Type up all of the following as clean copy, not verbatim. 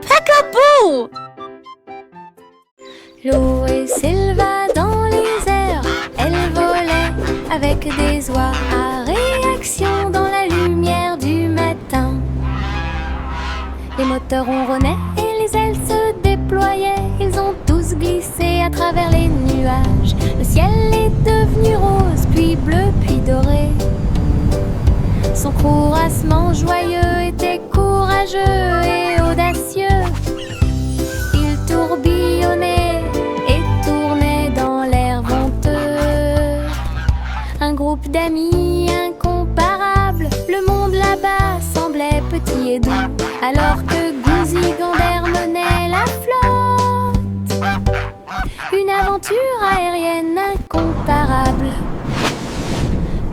Peekaboo! L'eau s'éleva dans les airs, elle volait avec des oies à réaction dans la lumière du matin. Les moteurs ronronnaient et les ailes se déployaient, ils ont tous glissé à travers les nuages. Le ciel est devenu rose, puis bleu, puis doré. Son courassement joyeux était courageux et audacieux. Il tourbillonnait et tournait dans l'air venteux. Un groupe d'amis incomparables, le monde là-bas semblait petit et doux, alors que Gouzi Gander menait la flotte. Une aventure aérienne incomparable.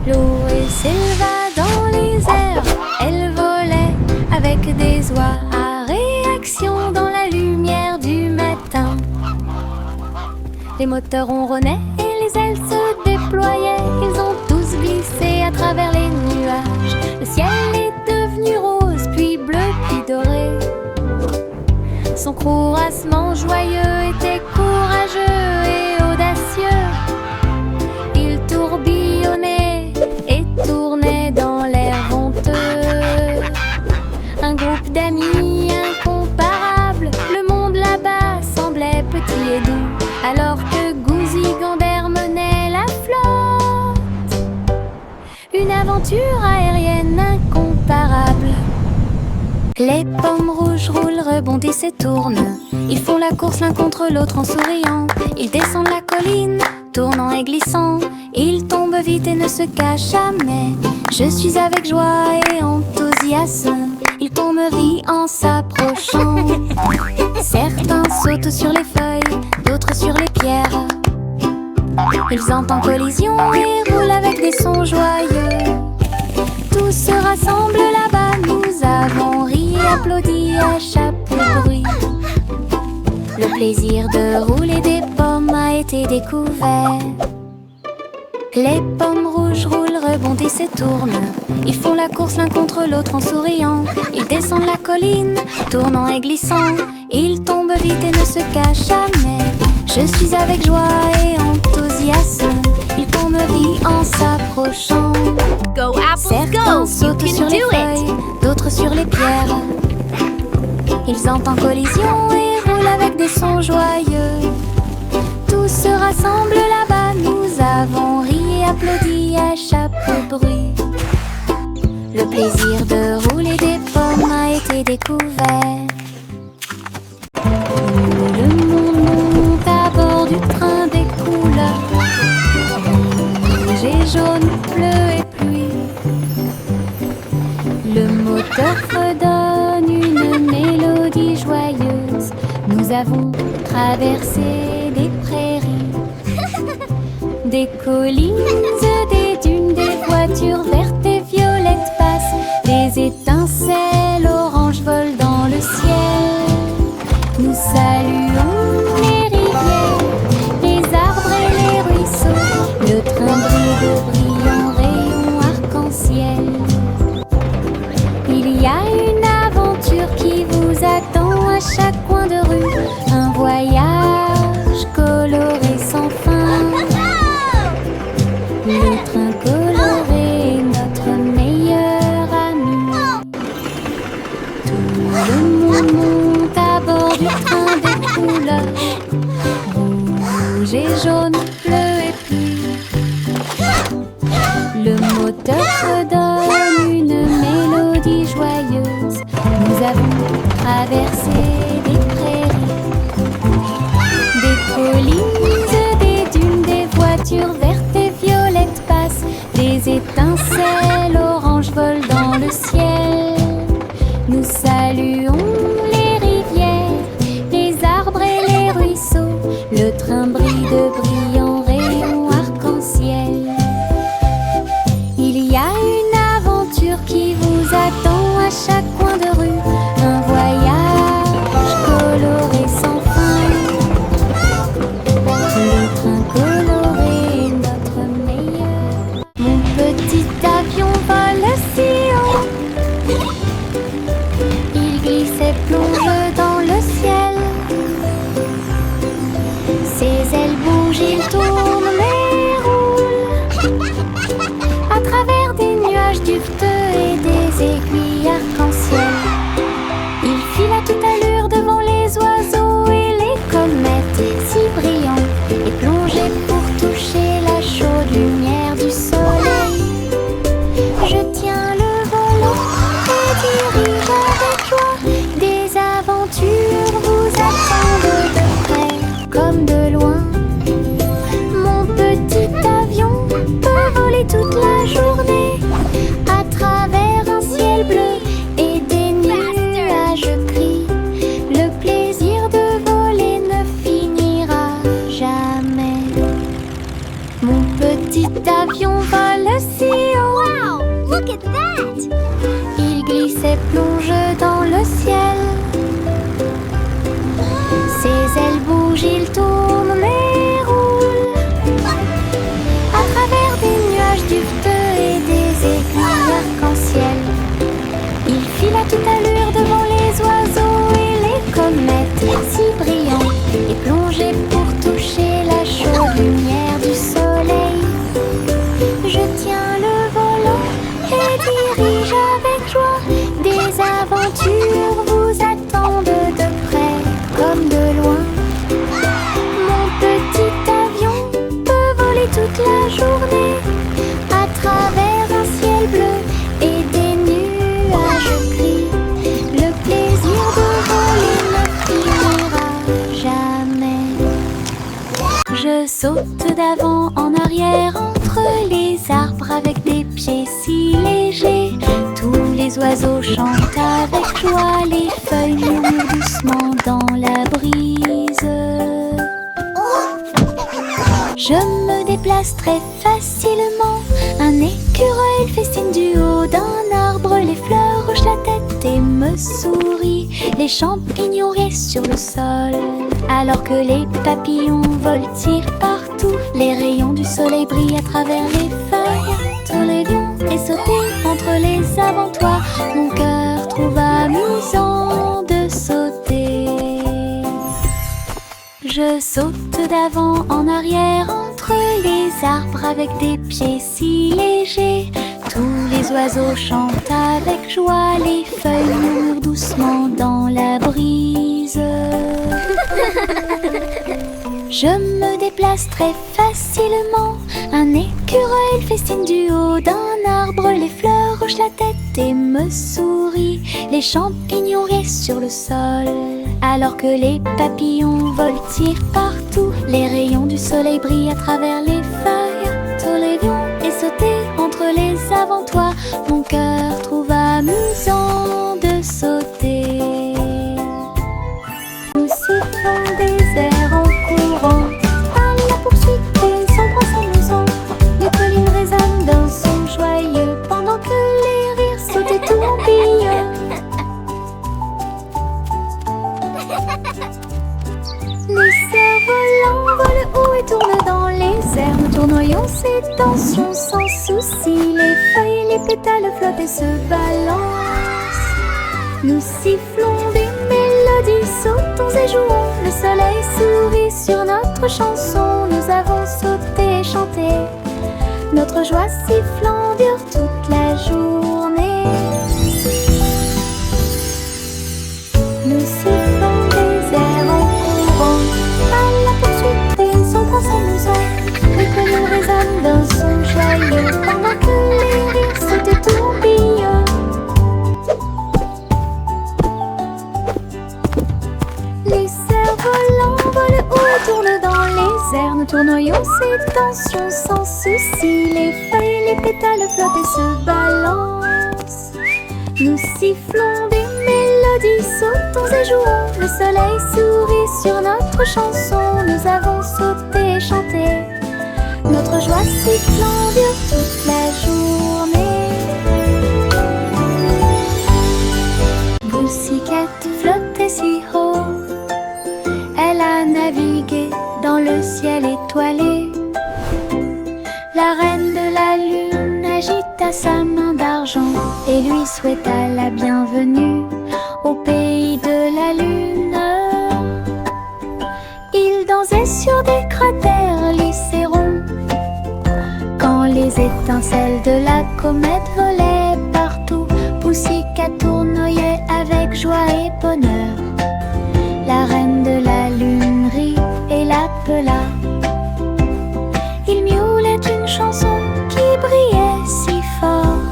L'eau s'éleva dans les airs, elle volait avec des oies à réaction dans la lumière du matin. Les moteurs ronronnaient et les ailes se déployaient, ils ont tous glissé à travers les nuages. Le ciel est devenu rose, puis bleu, puis doré. Son courassement joyeux était courageux et audacieux. Il tourbillonnait et tournait dans l'air venteux. Un groupe d'amis incomparables, le monde là-bas semblait petit et doux, alors que Gouzi Gander menait la flotte. Une aventure aérienne incomparable. Les pommes rouges roulent, rebondissent et tournent. Ils font la course l'un contre l'autre en souriant. Ils descendent la colline, tournant et glissant. Ils tombent vite et ne se cachent jamais. Je suis avec joie et enthousiasme. Ils tombent en s'approchant. Certains sautent sur les feuilles, d'autres sur les pierres. Ils entrent en collision et roulent avec des sons joyeux. Tous se rassemblent là-bas, nous avons ri et applaudi à chaque bruit. Le plaisir de rouler des pommes a été découvert. Les pommes rouges roulent, rebondissent et tournent. Ils font la course l'un contre l'autre en souriant. Ils descendent la colline, tournant et glissant. Ils tombent vite et ne se cachent jamais. Je suis avec joie et enthousiasme. Ils tombent vite en s'approchant. Go apples, Certains go! You sautent sur can les do feuilles, it! d'autres sur les pierres. Ils entrent en collision et roulent avec des sons joyeux. Tous se rassemblent là-bas, nous avons ri et applaudi à chaque bruit. Le plaisir de rouler des pommes a été découvert. Le monde monte à bord du train des couleurs. Rouge et jaune, bleu et pluie. Le moteur redonne une mélodie joyeuse. Nous avons traversé des prairies, des collines, des dunes, des voitures vertes et violettes passent. Des étincelles oranges volent dans le ciel. Nous saluons les rivières, les arbres et les ruisseaux. Le train brille de brillants rayons arc-en-ciel. Il y a une aventure qui vous attend à chaque coin de rue. Un voyage coloré sans fin. Le train coloré est notre meilleur ami. Tout le monde monte à bord du train des couleurs. Rouge et jaune, bleu et pluie. Le moteur redonne une mélodie joyeuse. Nous avons traversé des prairies, des collines, des dunes, des voitures vertes et violettes passent. Des étincelles oranges volent dans le ciel. Nous saluons les rivières, les arbres et les ruisseaux. Le train brille de brillants rayons arc-en-ciel. Il y a une aventure qui vous attend à chaque coin de rue. Un voyage coloré sans fin. Le train coloré est notre meilleur. Mon petit avion vole si haut. Il glisse plonge dans le ciel. Ses ailes bougent, il tourne mais roule à travers des nuages duveteux et des aiguilles arc-en-ciel. Il file à toute allure devant les oiseaux et les comètes si brillantes, et plongé pour toucher la chaude lumière du soleil. Je tiens le volant et dirige avec joie. Des aventures vous attendent de près comme de loin. Mon petit avion peut voler toute la journée à travers un ciel bleu et des nuages gris. Le plaisir de voler ne finira jamais. Je saute d'avant en arrière entre les arbres avec des pieds si légers. Tous les oiseaux chantent avec joie, les feuilles murmurent doucement dans la brise. Je me déplace très facilement, un écureuil festine du haut d'un arbre. Les fleurs hochent la tête et me sourient, les champignons restent sur le sol, alors que les papillons voltigent partout. Les rayons du soleil brillent à travers les feuilles. Tous les lions et sauter entre les avant-toits. Mon cœur trouve amusant de sauter. Je saute d'avant en arrière entre les arbres avec des pieds si légers. Tous les oiseaux chantent avec joie, les feuilles murmurent doucement dans la brise. Je me déplace très facilement, un écureuil festine du haut d'un arbre. Les fleurs hochent la tête et me sourient, les champignons restent sur le sol, alors que les papillons voltigent partout. Les rayons du soleil brillent à travers les feuilles. Tous les lions et sauter entre les avant-toits. Mon cœur trouve amusant de sauter. Nous sifflons des airs en courant, à la poursuite des ombres s'amusant. Les collines résonnent d'un son joyeux, pendant que les rires sautent et tourbillonnent. Les cerfs-volants volent haut et tournent dans les airs. Nous tournoyons ces tensions sans souci. Les feuilles et les pétales flottent et se balancent. Nous sifflons des mélodies, sautons et jouons. Le soleil sourit sur notre chanson. Nous avons sauté et chanté. Notre joie sifflant dure toute la journée. Nous sifflons des airs en courant, à la poursuite des ombres s'amusant. Les collines résonnent d'un son joyeux, pendant que les rires sautent et tourbillonnent. Les cerfs-volants volent haut et tournent dans les airs. Nous tournoyons ces tensions sans souci. Les feuilles et les pétales flottent et se balancent. Nous sifflons des mélodies, sautons et jouons. Le soleil sourit sur notre chanson. Nous avons sauté et chanté. Notre joie sifflant dure toute la journée. Pussycat flottait si haut, elle a navigué dans le ciel étoilé. La reine de la lune agita sa main d'argent et lui souhaita la bienvenue au pays de la lune. Il dansait sur des cratères lycérons quand les étincelles de la comète volaient partout. Pussycat tournoyait avec joie et bonheur. La reine de la lune rit et l'appela. Il miaulait une chanson qui brillait si fort.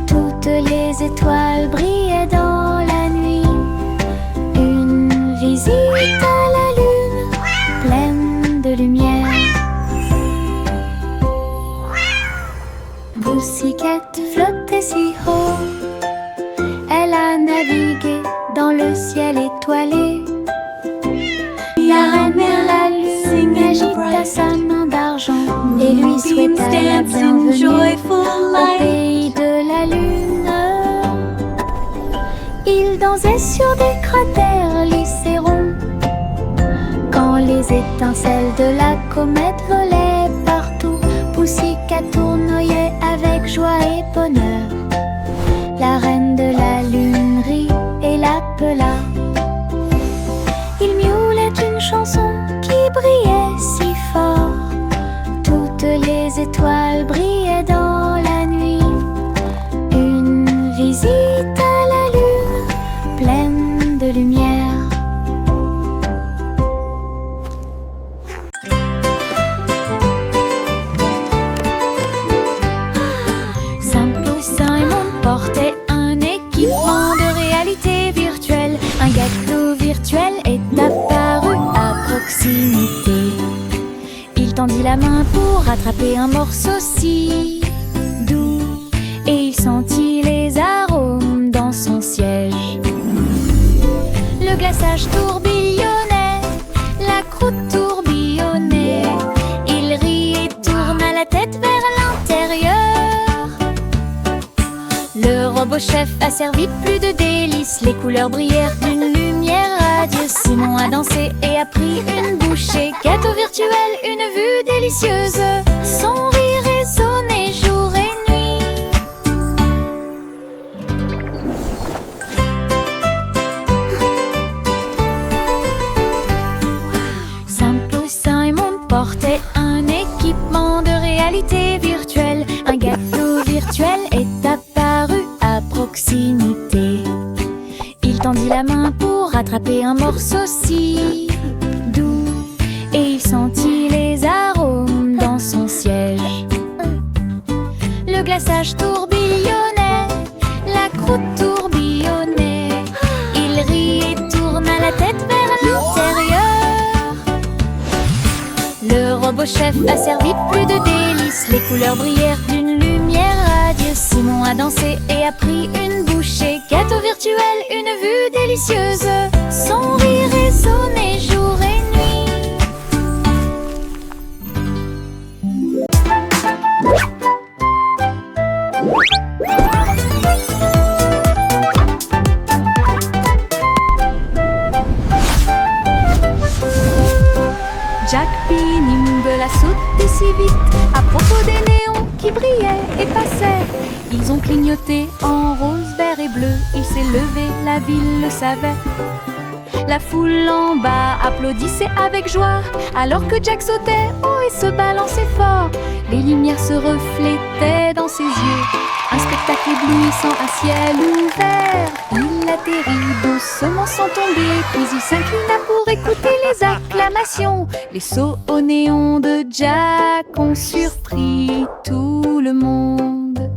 Toutes les étoiles brillaient dans la nuit. Une visite à la lune pleine de lumière. Pussycat flottait si haut, elle a navigué dans le ciel étoilé. La reine de la lune agita sa main d'argent et lui souhaita la bienvenue au pays de la lune. Il dansait sur des cratères lycérons. Quand les étincelles de la comète volaient partout, Poussica tournoyait avec joie et bonheur. La reine de la lune rit et l'appela. Il miaulait une chanson qui brillait si fort. Toutes les étoiles brillaient dans la nuit. Une visite à la lune pleine de lumière. Simple Simon portait un équipement de réalité virtuelle. Un gâteau virtuel est apparu à proximité. Il tendit la main pour attraper un morceau si doux, et il sentit les arômes dans son siège. Le glaçage tourbillonnait, la croûte tourbillonnait. Il rit et tourna la tête vers l'intérieur. Le robot chef a servi plus de délices. Les couleurs brillèrent d'une lumière radieuse. Simon a dansé et a pris une bouchée. Gâteau virtuel, une vue délicieuse. Son rire résonnait jour et nuit. Simple Simon portait un équipement de réalité virtuelle. Un gâteau virtuel est apparu à proximité. Il tendit la main pour attraper un morceau si doux, et il sentit les arômes dans son siège. Le glaçage tourbillonnait, la croûte tourbillonnait. Il rit et tourna la tête vers l'intérieur. Le robot chef a servi plus de délices. Les couleurs brillèrent d'une lumière radieuse. Simon a dansé et a pris une bouchée. Gâteau virtuel, une vue délicieuse. Son rire résonnait jour et nuit. Jack P. Nimble a sauté si vite à propos des néons qui brillaient et passaient. Ils ont clignoté en rose, vert et bleu. Il s'est levé, la ville le savait. La foule en bas applaudissait avec joie alors que Jack sautait haut et se balançait fort. Les lumières se reflétaient dans ses yeux. Un spectacle éblouissant à ciel ouvert. Il atterrit doucement sans tomber, puis il s'inclina pour écouter les acclamations. Les sauts au néon de Jack ont surpris tout le monde.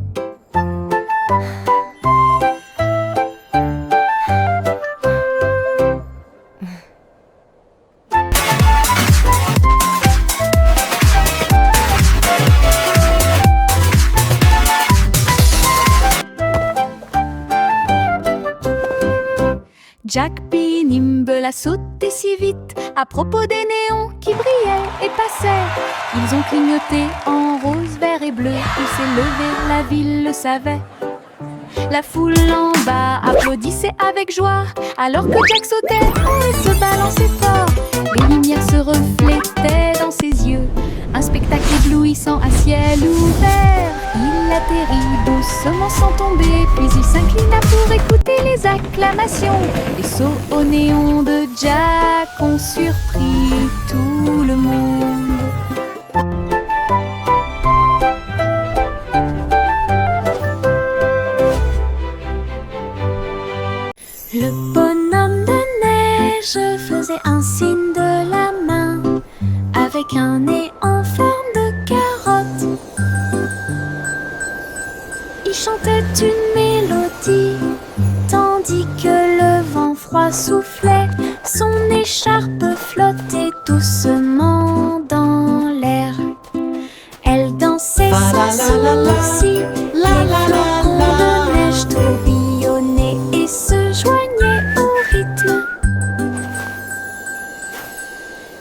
Jack P. Nimble a sauté si vite à propos des néons qui brillaient et passaient. Ils ont clignoté en rose, vert et bleu. Il s'est levé, la ville le savait. La foule en bas applaudissait avec joie alors que Jack sautait haut et se balançait fort. Les lumières se reflétaient dans ses yeux. Un spectacle éblouissant à ciel ouvert. Il atterrit doucement sans tomber, puis il s'inclina pour écouter les acclamations. Les sauts au néon de Jack ont surpris tout le monde. Le bonhomme de neige faisait un signe de la main avec un nez en forme de carotte. Il chantait une mélodie tandis que le vent froid soufflait. Son écharpe flottait doucement dans l'air. Elle dansait sans souci. Les flocons de neige tourbillonnaient et se joignaient au rythme.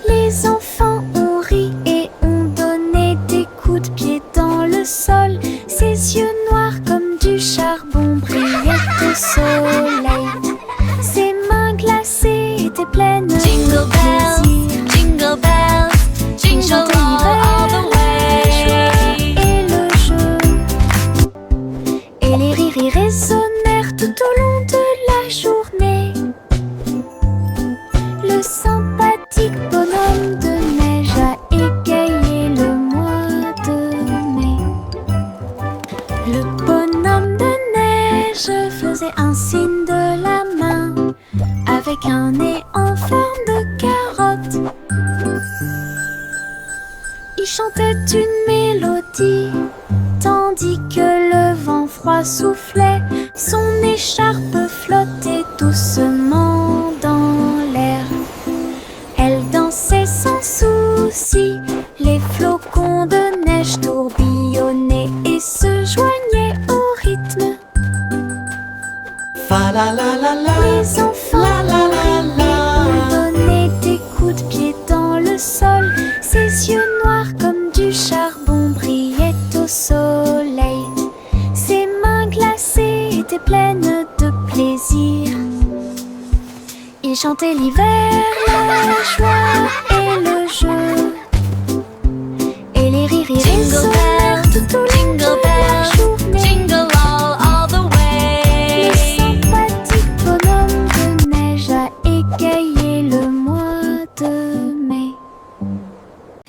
Les enfants ont ri et ont donné des coups de pied dans le sol. Ses yeux noirs comme du charbon brillaient au soleil. pleine de Jingle bells, plaisir. jingle bells, jingle all the way. Et le jeu, et les rires résonnèrent tout au long de la journée. Le sympathique bonhomme de neige a égayé le mois de mai. Le bonhomme de neige faisait un signe de la main avec un nez en forme de carotte. Il chantait une mélodie tandis que le vent froid soufflait. Son écharpe flottait doucement dans l'air. Elle dansait sans souci, les flocons de neige tourbillonnaient et se joignaient au rythme. Fa la la la la. Les enfants donnaient des coups de pied dans le sol. Ses yeux noirs comme du charbon brillaient au soleil. Ses mains glacées étaient pleines de plaisir. Il chantait l'hiver, la joie et le jeu. Et les rires résonnèrent tout au long Jingle de la bells, journée. jingle all the Le way. sympathique bonhomme de neige a égayé le mois de mai.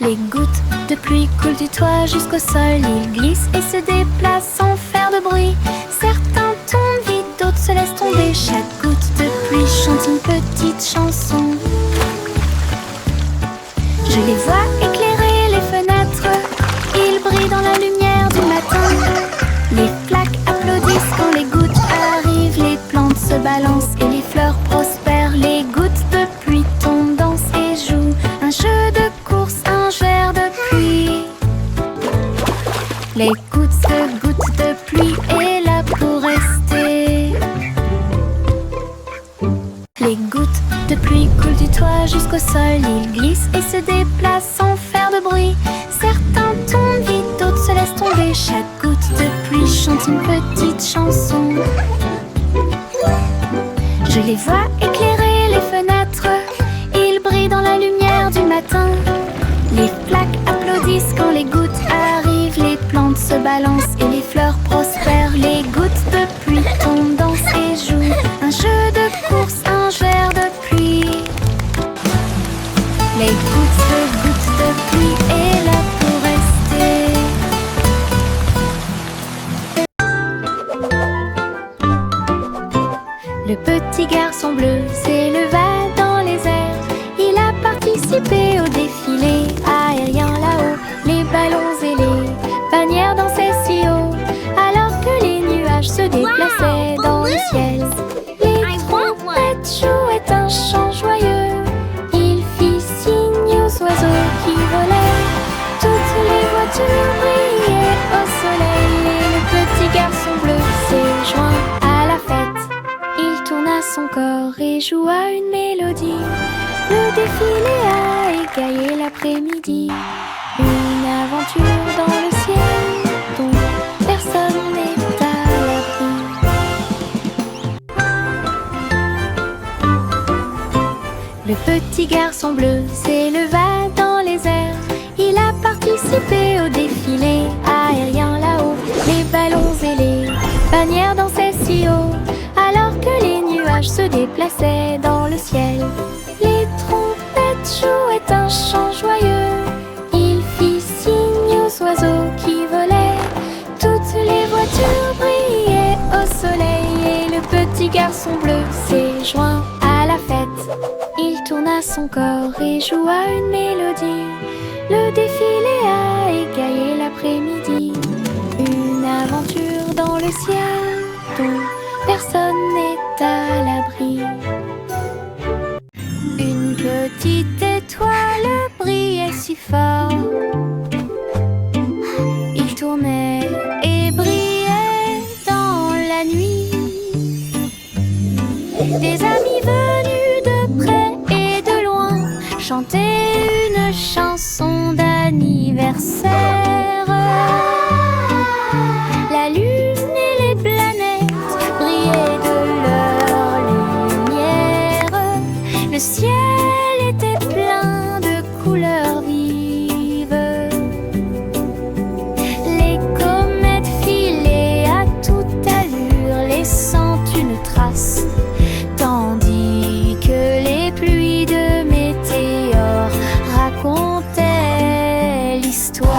Les gouttes de pluie coulent du toit jusqu'au sol. Ils glissent et se déplacent sans faire de bruit. Certains tombent vite, d'autres se laissent tomber. Chaque goutte de pluie chante une petite chanson. Je les vois éclairer les fenêtres. Ils brillent dans la lumière du matin. Les flaques applaudissent quand les gouttes arrivent. Les plantes se balancent et les fleurs prospèrent. Les gouttes de pluie tombent, dansent et jouent un jeu de course, un verre de pluie. Les gouttes de pluie est là pour rester. Les gouttes de pluie coulent du toit jusqu'au sol. Ils glissent et se déplacent sans faire de bruit. Certains tombent vite, d'autres se laissent tomber. Chaque goutte de pluie chante une petite chanson. Je les vois éclairer les fenêtres. Ils brillent dans la lumière du matin. Les flaques applaudissent quand les gouttes arrivent. Les plantes se balancent et les fleurs prospèrent. Les gouttes de pluie tombent, dansent et jouent un jeu de course, un verre de pluie. Les gouttes de pluie est là pour rester. Le petit garçon bleu s'éleva dans les airs. Il a participé au défilé aérien là-haut. Les ballons et les bannières dansaient si haut, alors que les nuages se déplaçaient dans le ciel. Les trompettes jouaient un chant joyeux. Il fit signe aux oiseaux qui volaient. Toutes les voitures brillaient au soleil. Et le petit garçon bleu s'est joint à la fête. Il tourna son corps et joua une mélodie. Le défilé a égayé l'après-midi. Une aventure dans le ciel dont personne n'est à l'abri. Le petit garçon bleu s'éleva dans les airs. Il a participé au défilé aérien là-haut. Les ballons et les bannières dansaient si haut, alors que les nuages se déplaçaient dans le ciel. Les trompettes jouaient un chant joyeux. Il fit signe aux oiseaux qui volaient. Toutes les voitures brillaient au soleil. Et le petit garçon bleu s'est joint à la fête. Il tourna son corps et joua une mélodie. Le défilé a égayé l'après-midi. Une aventure dans le ciel dont personne n'est à l'abri. Une petite étoile brillait si fort. Il tournait et brillait dans la nuit. Des amis venus de près et de loin chantaient une chanson d'anniversaire. La lune et les planètes brillaient de leur lumière. Le ciel glace, tandis que les pluies de météores racontaient l'histoire.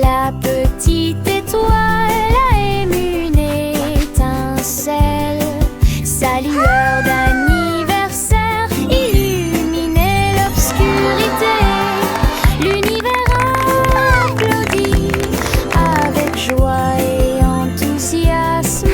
La petite étoile a ému une étincelle, sa lueur d'anniversaire illuminait l'obscurité. L'univers applaudit avec joie et enthousiasme.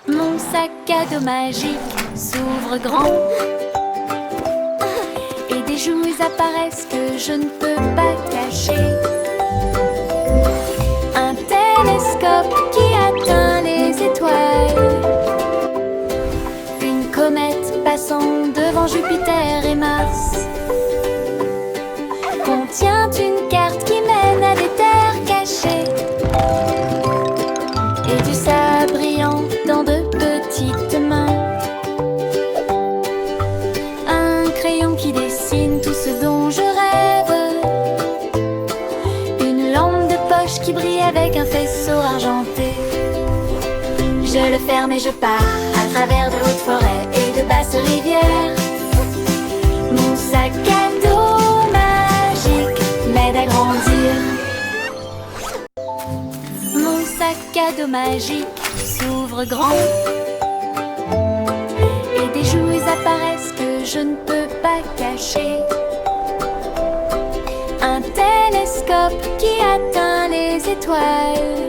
Mon sac à dos magique s'ouvre grand et des jouets apparaissent que je ne peux pas cacher. Un télescope qui atteint les étoiles, une comète passant devant Jupiter et Mars, contient une carte qui mène à des terres cachées et du sable brillant dans de petites mains. Un crayon qui dessine tout ce dont je rêve, une lampe de poche qui brille avec un faisceau argenté. Je le ferme et je pars à travers de hautes forêts et de basses rivières. Mon sac à dos magique m'aide à grandir. Mon sac à dos magique s'ouvre grand et des jouets apparaissent que je ne peux pas cacher. Un télescope qui atteint les étoiles,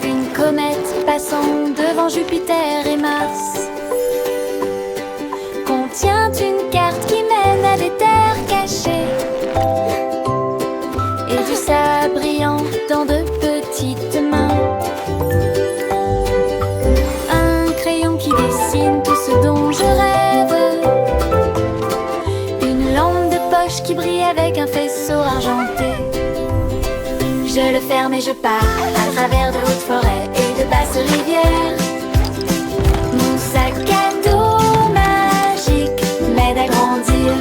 une comète passant devant Jupiter et Mars, contient une carte qui mène à des terres cachées et du sable brillant dans de petites mains. Un crayon qui dessine tout ce dont je rêve, une lampe de poche qui brille avec un faisceau argenté. Je le ferme et je pars à travers de hautes forêts et de basses rivières. Mon sac à dos magique m'aide à grandir.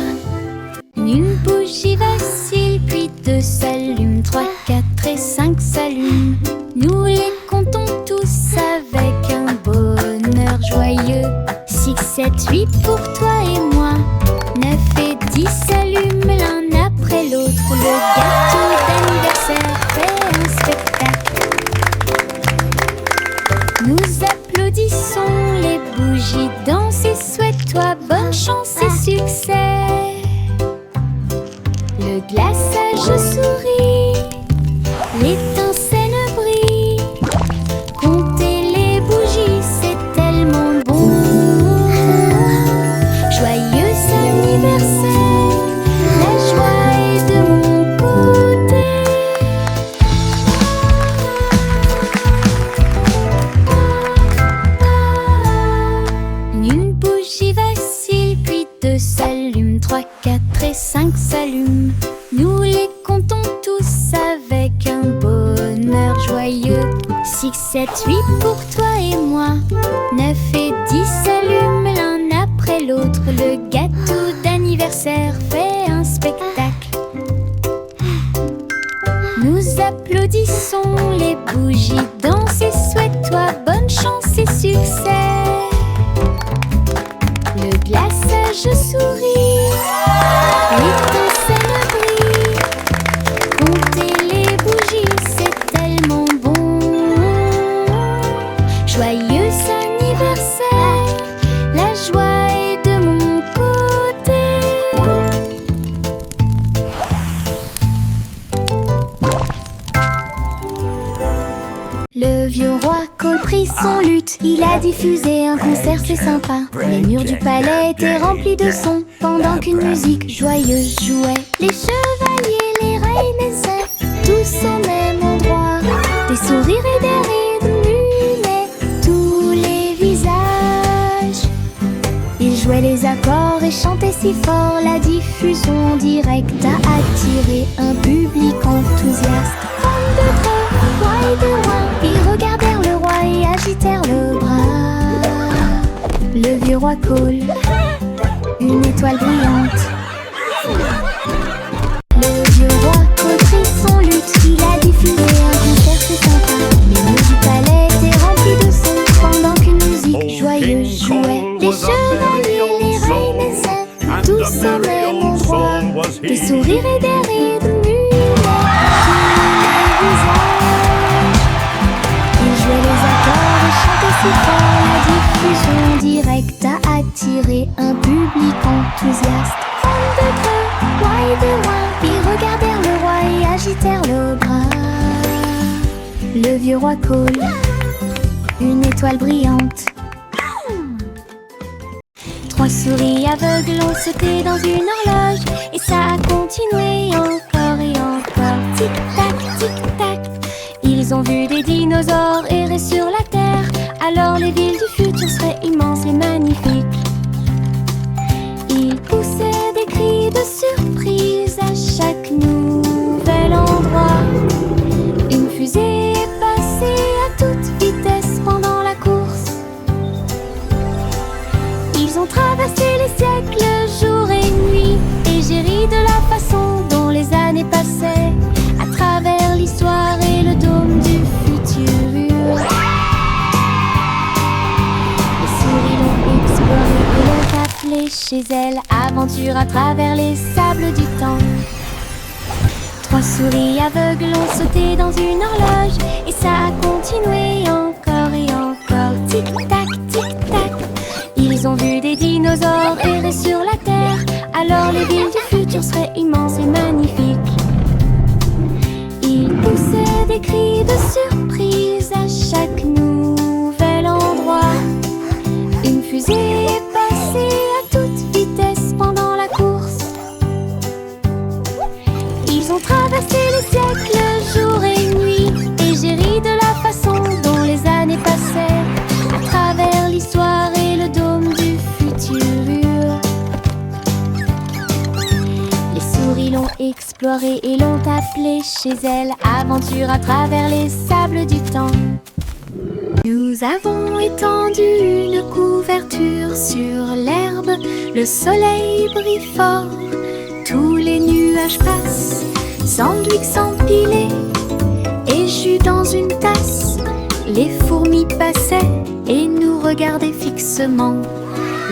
Une bougie vacille, puis deux s'allument, 3, 4 et 5 s'allument. Nous les comptons tous avec un bonheur joyeux. 6, 7, 8 pour toi et moi. 9 et 10 s'allument l'un après l'autre. Le gâteau d'anniversaire fait un spectacle. Nous applaudissons, les bougies dansent et souhaite-toi bonne chance et succès. Le glaçage sourit, l'étincelle brille. Compter les bougies, c'est tellement bon. Joyeux anniversaire, la joie est de mon côté. Une bougie vacille, puis deux s'allument, 3, 4 et 5 s'allument. Nous les comptons tous avec un bonheur joyeux. 6, 7, 8 pour toi et moi. 9 et 10 s'allument l'un après l'autre. Le gâteau d'anniversaire fait un spectacle. Nous applaudissons, les bougies dansent et souhaite-toi bonne chance et succès. Le glaçage sourit, l'étincelle brille. Compter les bougies, c'est tellement bon. Joyeux anniversaire, la joie est de mon côté. Le vieux roi Cole prit son luth, il a diffusé un concert, c'est sympa. Les murs du palais étaient remplis de sons, pendant qu'une musique joyeuse jouait. Les chevaliers, les reines essaient, tous au même endroit. Des sourires et des rires muaient tous les visages. Ils jouaient les accords et chantaient si fort, la diffusion directe a attiré un public enthousiaste. Fans de grès, roi et de roi, ils regardèrent le roi et agitèrent le bras. Le vieux roi Cole, une étoile brillante. Le vieux roi Cole prit son luth, il a diffusé un concert, c'est sympa. Les murs du palais étaient remplis de sons, pendant qu'une musique joyeuse jouait. Les chevaliers, les reines essaient, tous au même endroit. Des sourires et des rires muaient tous les visages. Ils jouaient les accords et chantaient si fort, la diffusion directe a attiré un public enthousiaste. Fans de grès, roi et de roi, ils regardèrent le roi et agitèrent le bras. Le vieux roi Cole, une étoile brillante. Trois souris aveugles ont sauté dans une horloge, et ça a continué encore et encore. Tic-tac, tic-tac. Ils ont vu des dinosaures errer sur la terre, alors les villes du futur seraient immenses et magnifiques. Ils poussaient des cris de surprise à chaque nouvel endroit. Une fusée est passée à toute vitesse pendant la course. Ils ont traversé les siècles, jour et nuit, et j'ai ri de la façon dont les années passaient à travers l'histoire et le dôme du futur. Les souris l'ont exploré et l'ont appelé chez elles, aventure à travers les sables du temps. Trois souris aveugles ont sauté dans une horloge, et ça a continué encore et encore. Tic-tac, tic-tac. Ils ont vu des dinosaures errer sur la terre, alors les villes du futur seraient immenses et magnifiques. Ils poussaient des cris de surprise à chaque nouvel endroit. Une fusée est passée à toute vitesse pendant la course. Ils ont traversé les siècles, jour et nuit, et j'ai ri de la façon dont les années passaient à travers l'histoire et le dôme du futur. Les souris l'ont exploré et l'ont appelé chez elles, aventure à travers les sables du temps. Nous avons étendu une couverture sur l'herbe, le soleil brille fort, tous les nuages passent, sandwich s'empiler et jus dans une tasse. Les fourmis passaient et nous regardaient fixement.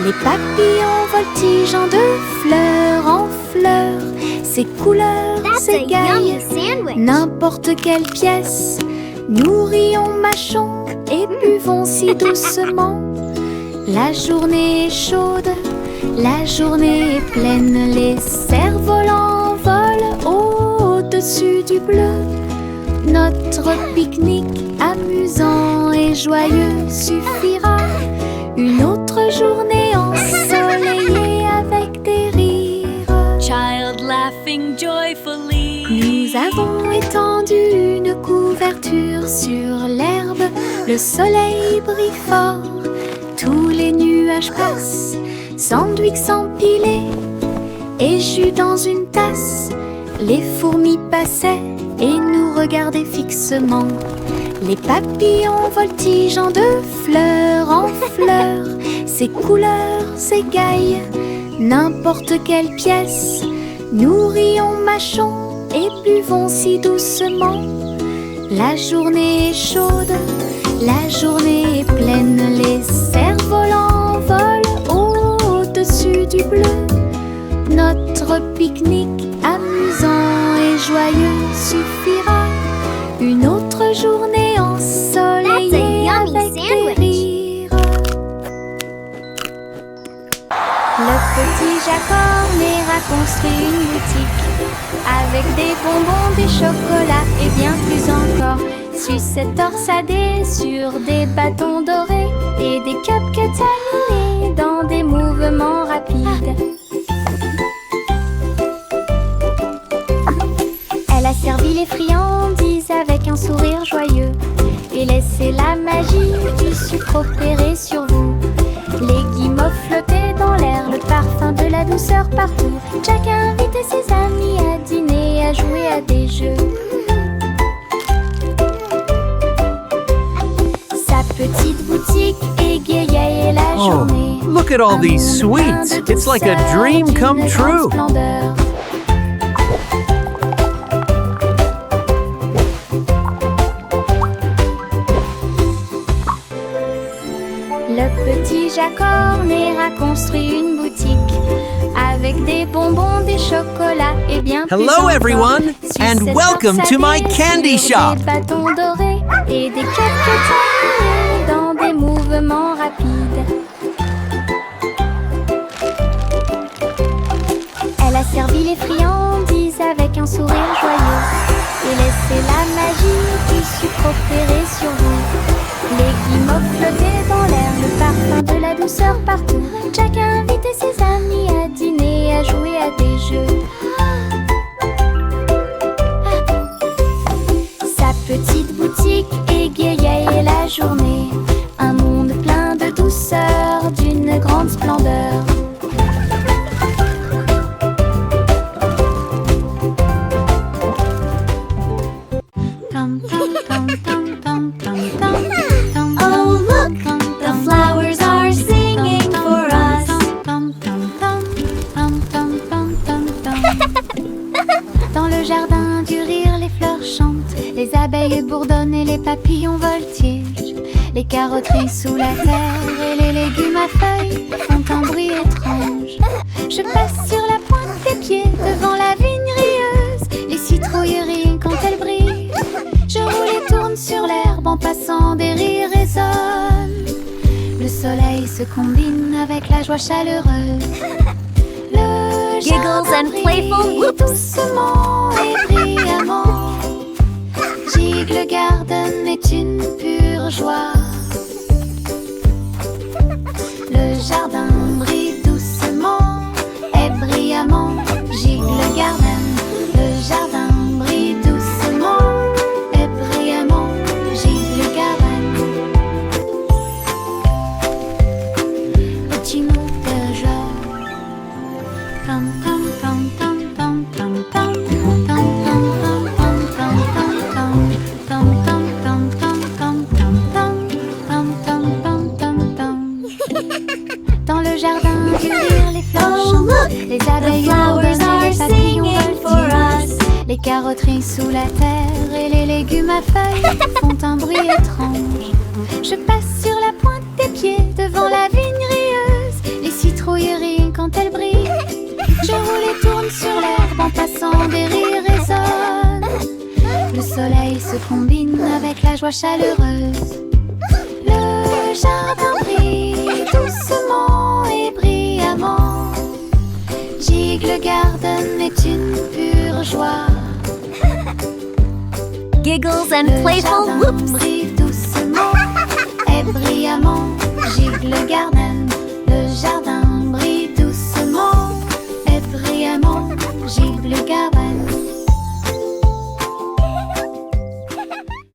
Les papillons voltigeant de fleur en fleur, ces couleurs s'égaillent, n'importe quelle pièce. Nous rions, mâchons et buvons si doucement. La journée est chaude, la journée est pleine, les cerfs-volants volent au-dessus du bleu. Notre pique-nique amusant et joyeux suffira. Une autre journée ensoleillée avec des rires. Child laughing joyfully. Nous avons étendu une couverture sur l'herbe, le soleil brille fort, tous les nuages passent, sandwich s'empiler et jus dans une tasse. Les fourmis passaient et nous regardaient fixement. Les papillons voltigeant de fleur en fleur, ces couleurs s'égaillent, n'importe quelle pièce. Nous rions, mâchons et buvons si doucement. La journée est chaude, la journée est pleine, les cerfs-volants volent au-dessus du bleu. Notre pique-nique amusant et joyeux suffira. Une autre journée ensoleillée avec des rires. Le petit Jacques Ornera construit une boutique avec des bonbons, du chocolat et bien plus encore. Sucettes torsadées sur des bâtons dorés et des cupcakes animés dans des mouvements rapides. Elle a servi les friandises avec un sourire joyeux et laissé la magie du sucre opérer sur vous. Les guimauves flottaient dans l'air, le parfum de la douceur partout. Jack a invité ses amis à dîner et à jouer à des jeux. Sa petite boutique égayait la journée. Oh, look at all these sweets. It's like a dream come true. Le petit Jack Horner a construit une boutique avec des bonbons, des chocolats et bien plus Hello encore. everyone, and Sucettes welcome to my torsadées candy sur shop. Des bâtons dorés et des cupcakes animés dans des mouvements rapides. Elle a servi les friandises avec un sourire joyeux et laissé la magie du sucre opérer sur vous. Les guimauves flottaient dans l'air, le parfum de la douceur partout. Jack a invité ses amis à dîner et à jouer à des jeux. Sa petite boutique égayait la journée. Un monde plein de douceur, d'une grande splendeur. Oh look, the flowers are singing for us. Dans le jardin du rire, les fleurs chantent, les abeilles bourdonnent et les papillons voltigent. Les carottes sous la terre et les légumes à feuilles font un bruit étrange. Je passe sur la pointe des pieds devant la vigne rieuse, les citrouilles rient quand elles brillent. Je roule et tourne sur l'herbe en passant, des rires résonnent. Le soleil se combine avec la joie chaleureuse. Le Giggles and playful whoops. doucement et brillamment. Giggle Garden est une pure joie. Le jardin brille doucement et brillamment. Giggle Garden, le jardin brille doucement et brillamment. Giggle Garden. Petit mot de joie. Tam tam tam tam tam tam tam tam tam tam tam tam tam tam. Dans le jardin du rire, les fleurs chantent, les abeilles bourdonnent et les papillons voltigent. Les carotteries sous la terre et les légumes à feuilles font un bruit étrange. Je passe sur la pointe des pieds devant la vigne rieuse, les citrouilles rient quand elles brillent. Je roule et tourne sur l'herbe en passant, des rires résonnent. Le soleil se combine avec la joie chaleureuse. Le jardin brille doucement et brillamment. Giggle Garden est une pure joie. Giggles and Le playful jardin whoops. brille doucement et brillamment. Giggle Garden, le jardin brille doucement et brillamment. Giggle Garden.